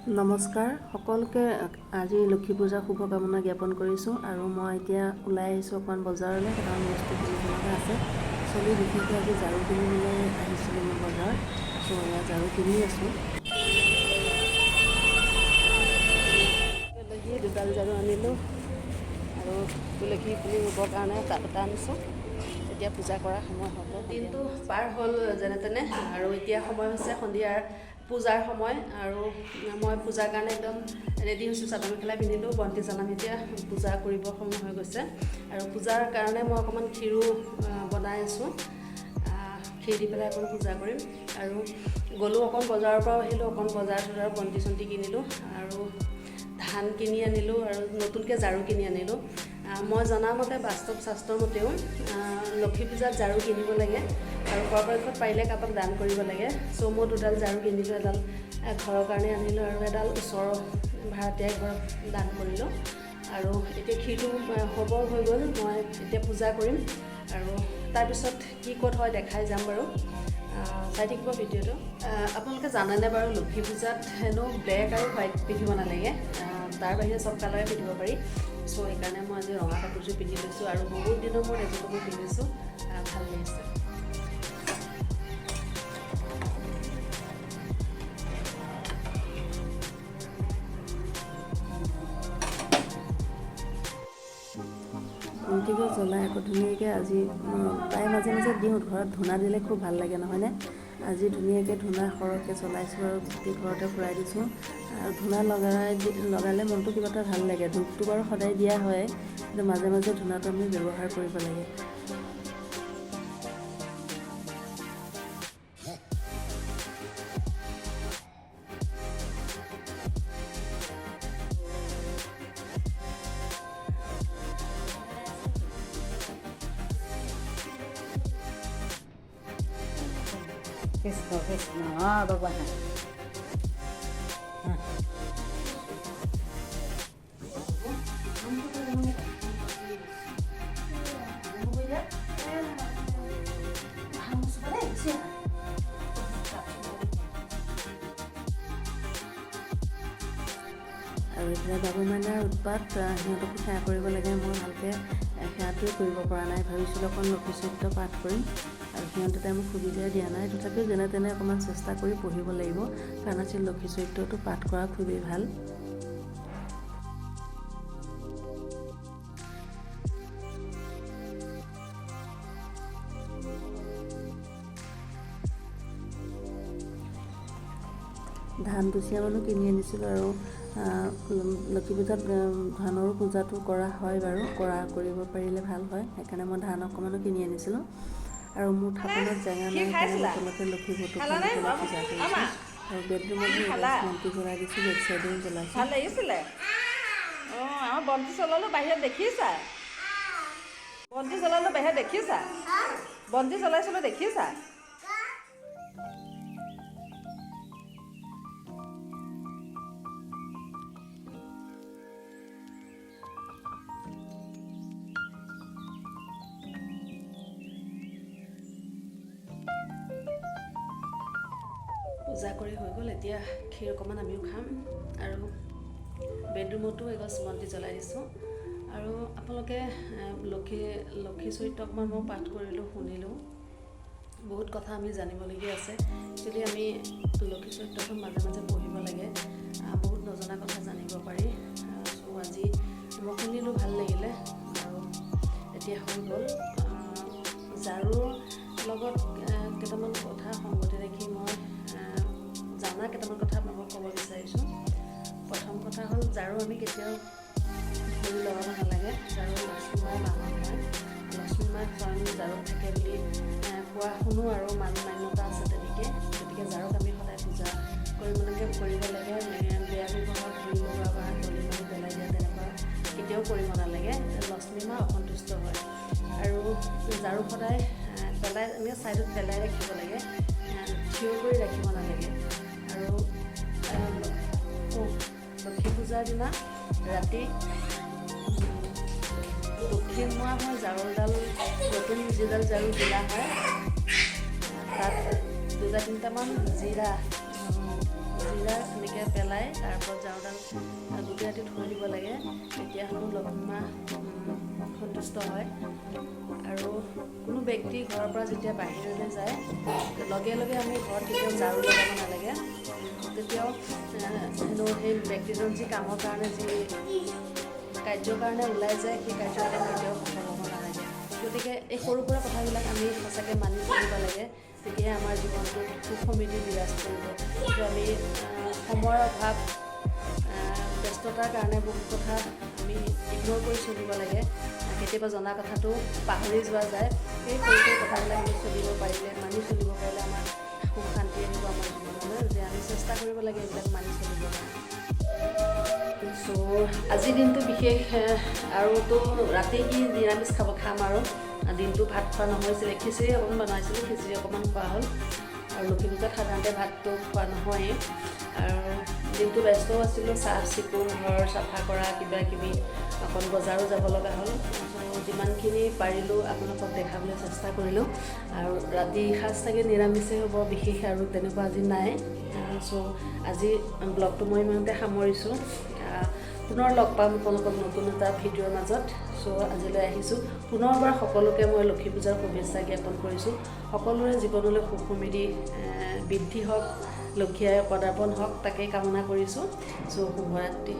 নমস্কাৰ সকলোকে আজি লক্ষী পূজাৰ শুভকামনা জ্ঞাপন কৰিছোঁ আৰু মই এতিয়া ওলাই আহিছোঁ অকণমান বজাৰলৈ কেইটামান বস্তু কিনিব লগা আছে চলি বিশেষকৈ আজি ঝাৰু কিনিবলৈ আহিছিলোঁ মই বজাৰ এয়া ঝাৰু কিনি আছোঁ দুডাল ঝাৰু আনিলোঁ আৰু তুলসী পুলি ৰুবৰ কাৰণে টাব এটা আনিছোঁ এতিয়া পূজা কৰাৰ সময় হ'ব দিনটো পাৰ হ'ল যেনে তেনে আৰু এতিয়া সময় হৈছে সন্ধিয়াৰ পূজাৰ সময় আৰু মই পূজাৰ কাৰণে একদম ৰেডি হৈছোঁ চাদৰ মেখেলা পিন্ধিলোঁ বন্তি জ্বলাম এতিয়া পূজা কৰিবৰ সময় হৈ গৈছে আৰু পূজাৰ কাৰণে মই অকণমান ক্ষীৰো বনাই আছোঁ ক্ষীৰ দি পেলাই অকণ পূজা কৰিম আৰু গ'লোঁ অকণ বজাৰৰ পৰা আহিলোঁ অকণ বজাৰ বন্তি চন্তি কিনিলোঁ আৰু ধান কিনি আনিলোঁ আৰু নতুনকৈ ঝাৰু কিনি আনিলোঁ মই জনামতে বাস্তৱ শাস্ত্ৰৰ মতেও লক্ষী পূজাত ঝাৰু কিনিব লাগে আৰু পৰাপক্ষত পাৰিলে কাৰোবাক দান কৰিব লাগে চ' মই দুডাল ঝাৰু কিনিলোঁ এডাল ঘৰৰ কাৰণে আনিলোঁ আৰু এডাল ওচৰৰ ভাড়াতীয়া ঘৰত দান কৰিলোঁ আৰু এতিয়া ক্ষীৰটো হ'ব হৈ গ'ল মই এতিয়া পূজা কৰিম আৰু তাৰপিছত কি ক'ত হয় দেখাই যাম বাৰু চাই থাকিব ভিডিঅ'টো আপোনালোকে জানেনে বাৰু লক্ষী পূজাত হেনো ব্লেক আৰু হোৱাইট পিন্ধিব নালাগে তাৰ বাহিৰে চব কালাৰে পিন্ধিব পাৰি চ' সেইকাৰণে মই আজি ৰঙা কাপোৰযোৰ পিন্ধি লৈছোঁ আৰু বহুত দিনৰ মূৰত এযোৰ কাপোৰ পিন্ধিছোঁ ভাল লাগিছে বন্তিগছ জ্বলাই আকৌ ধুনীয়াকৈ আজি প্ৰায় মাজে মাজে দিওঁ ঘৰত ধূনা দিলে খুব ভাল লাগে নহয়নে আজি ধুনীয়াকৈ ধূনা সৰহকৈ জ্বলাইছোঁ আৰু গোটেই ঘৰতে ফুৰাই দিছোঁ আৰু ধূনা লগালে মনটো কিবা এটা ভাল লাগে ধূপটো বাৰু সদায় দিয়া হয় কিন্তু মাজে মাজে ধূনাটো আমি ব্যৱহাৰ কৰিব লাগে Kৃষ্ণ কৃষ্ণ ভগৱান আৰু এতিয়া বাবু মাইনাৰ উৎপাত সিহঁতকো সেৱা কৰিব লাগে মই ভালকৈ সেৱাটোৱে কৰিব পৰা নাই ভাবিছিলোঁ অকণ লক্ষী চৰিত্ৰ পাঠ কৰিম আৰু সিহঁতে মোক সুবিধা দিয়া নাই তথাপিও যেনে তেনে অকণমান চেষ্টা কৰি পঢ়িব লাগিব কাৰণ আজি লক্ষী চৰিত্ৰটো পাঠ কৰা খুবেই ভাল ধান দুচিয়া মানুহ কিনি আনিছিলোঁ আৰু লক্ষী পূজাত ধানৰো পূজাটো কৰা হয় বাৰু কৰিব পাৰিলে ভাল হয় সেইকাৰণে মই ধান অকণমানো কিনি আনিছিলোঁ আৰু মোৰ থাপনাত জেগা নাই কাৰণে তলতে লক্ষী ফটো পূজা কৰিছোঁ আৰু বেডৰুমত বন্তি জ্বলাই দিছোঁ বেক চাইডেও জ্বলাইছোঁ ভাল লাগিছিলে আমাৰ বন্তি জ্বলালোঁ বাহিৰত দেখিছা বন্তি জ্বলালোঁ বাহিৰত দেখিছা বন্তি জ্বলাইছিলোঁ দেখিছা পূজা কৰি হৈ গ'ল এতিয়া ক্ষীৰ অকণমান আমিও খাম আৰু বেডৰুমতো এগছ বন্তি জ্বলাই দিছোঁ আৰু আপোনালোকে লক্ষী চৰিত্ৰ অকণমান মই পাঠ কৰিলোঁ শুনিলোঁ বহুত কথা আমি জানিবলগীয়া আছে একচুৱেলি আমি লক্ষী চৰিত্ৰখন মাজে মাজে পঢ়িব লাগে বহুত নজনা কথা জানিব পাৰি চ' আজি মই শুনিলোঁ ভাল লাগিলে আৰু এতিয়া হৈ গ'ল ঝাৰুৰ লগত কেইটামান কথা সংগতি ৰাখি মই জানা কেইটামান কথা আপোনালোকক ক'ব বিচাৰিছোঁ প্ৰথম কথা হ'ল ঝাৰু আমি কেতিয়াও ধৰি লগাব নালাগে ঝাৰু লক্ষ্মী মাৰ বাহন হয় লক্ষ্মী মাৰ স্বয়ং ঝাৰুত থাকে বুলি কোৱা শুনো আৰু মান্যতা আছে তেনেকৈ গতিকে ঝাৰুক আমি সদায় পূজা কৰিব লাগে বেয়া ব্যৱহাৰ ধৰি লগোৱা বা দলি মাৰি পেলাই দিয়া তেনেকুৱা কেতিয়াও কৰিব নালাগে লক্ষ্মী মা অসন্তুষ্ট হয় আৰু ঝাৰু সদায় পেলাই আমি ছাইডত পেলাই ৰাখিব লাগে থিয় কৰি ৰাখিব নালাগে আৰু লক্ষী পূজাৰ দিনা ৰাতি দক্ষিণমুৱা হয় ঝাৰুডাল নতুন যিডাল ঝাৰু দিলা হয় তাত দুটা তিনিটামান জিৰা এনেকৈ পেলাই তাৰ ওপৰত জাৰুডাল গোটেই ৰাতি থৈ দিব লাগে। তেতিয়া হেনো লক্ষ্মী মা সন্তুষ্ট হয়। আৰু কোনো ব্যক্তি ঘৰৰ পৰা যেতিয়া বাহিৰলৈ যায় লগে লগে আমি ঘৰত কেতিয়াও ঝাৰু লগাব নালাগে। তেতিয়াও হেনো সেই ব্যক্তিজন যি কামৰ কাৰণে যি কাৰ্যৰ কাৰণে ওলাই যায় সেই কাৰ্যতে কেতিয়াও সফল হ'ব নালাগে। গতিকে এই সৰু সুৰা কথাবিলাক আমি সঁচাকৈ মানি চলিব লাগে। তেতিয়াহে আমাৰ জীৱনটোত সুখ সমৃদ্ধি বিৰাজ কৰিব। কিন্তু আমি সময়ৰ অভাৱ ব্যস্ততাৰ কাৰণে বহুত কথা আমি ইগন'ৰ কৰি চলিব লাগে। কেতিয়াবা জনা কথাটো পাহৰি যোৱা যায়। সেই সৰু সৰু কথাবিলাক আমি চলিব পাৰিলে মানি চলিব পাৰিলে আমাৰ সুখ শান্তি আহিব আমাৰ জীৱনলৈ। যে আমি চেষ্টা কৰিব লাগে এইবিলাক মানি চলিব কাৰণে। চ' আজিৰ দিনটো বিশেষ আৰুতো ৰাতি কি নিৰামিষ খাম আৰু দিনটো ভাত খোৱা নহৈছিলে। খিচিৰি অকণমান বনাইছিলোঁ, খিচিৰি অকণমান খোৱা হ'ল। আৰু লক্ষী পূজাত সাধাৰণতে ভাতটো খোৱা নহয়েই। আৰু দিনটো ব্যস্তও আছিলোঁ, চাফ চিকুণ ঘৰ চাফা কৰা কিবাকিবি অকণ বজাৰো যাব লগা হ'ল। যিমানখিনি পাৰিলোঁ আপোনালোকক দেখাবলৈ চেষ্টা কৰিলোঁ। আৰু ৰাতি সাঁজ চাগে নিৰামিষেই হ'ব, বিশেষ আৰু তেনেকুৱা আজি নাই। চ' আজি ব্লগটো মই ইমানতে সামৰিছোঁ। পুনৰ লগ পাম আপোনালোকক নতুন এটা ভিডিঅ'ৰ মাজত। চ' আজিলৈ আহিছোঁ। পুনৰবাৰ সকলোকে মই লক্ষী পূজাৰ শুভেচ্ছা জ্ঞাপন কৰিছোঁ। সকলোৰে জীৱনলৈ সুখ সমৃদ্ধি বৃদ্ধি হওক, লক্ষী আই পদাৰ্পণ হওক তাকেই কামনা কৰিছোঁ। চ' শুভৰাত্ৰি।